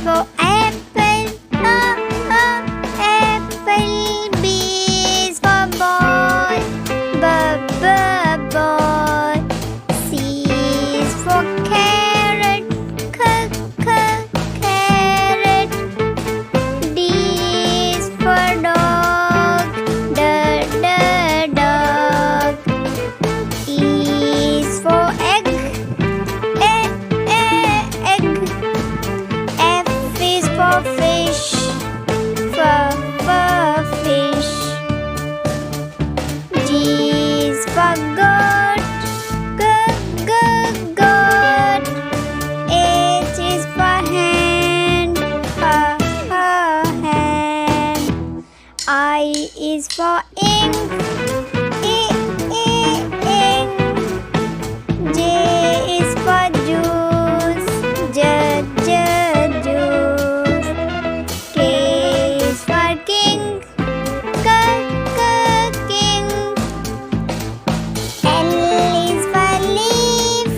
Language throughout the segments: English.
for apple, apple. B is for ball, ball. C is for carrot, carrot. D is for dog, dog. E is for egg, egg. F is for fish, fish. G is for goat, goat. H is for hand, hand. I is for ink, ink. J is for juice, juice. K is for king, king. L is for leaf,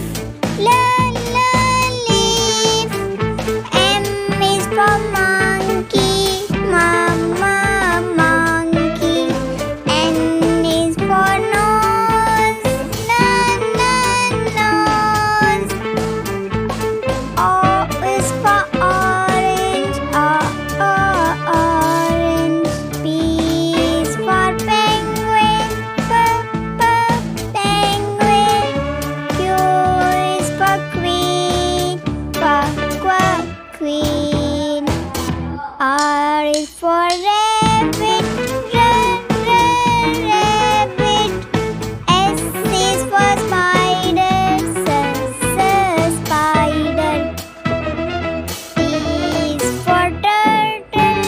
leaf. M is for monkey, monkey. N is for nose, nose. O is for orange, orange. P is for penguin, penguin. Q is for queen, queen. R is for rabbit, rabbit. S is for spider, spider. T is for turtle,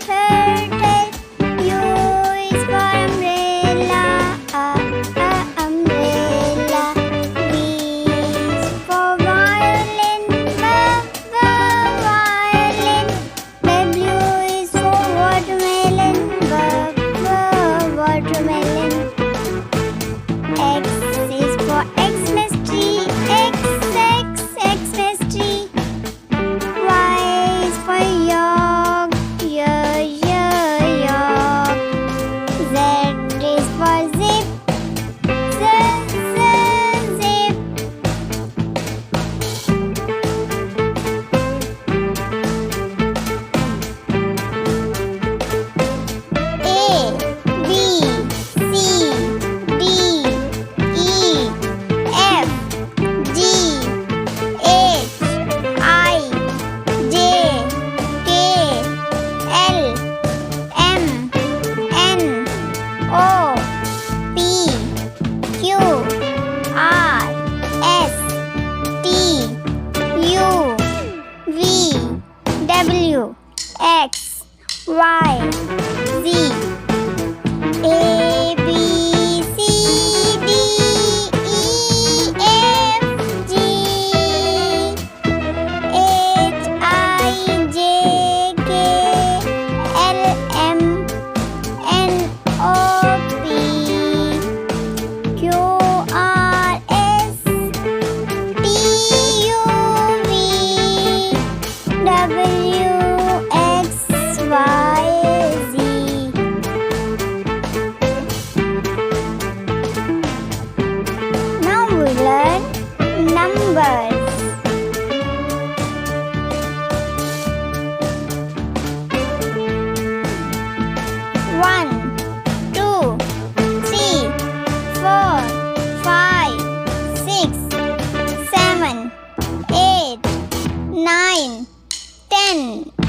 turtle. U is for umbrella, umbrella. V is for violin, violin. W is for watermelon, watermelon. X is for Xmas tree, Xmas tree. Y is for york, york. Z is for zip, zip. A, B, C, D, E, F, G, H, I, J, K, L, M, N, O, P, Q, R, S, T, U, V, W, X, Y, Z. A, B, C, D, E, F, G, H, I, J, K, L, M, N, O, P, Q, R, S, T, U, V, W, X, Y, Z. Now we learn numbers. 1, 2, 3, 4, 5, 6, 7, 8, 9, 10.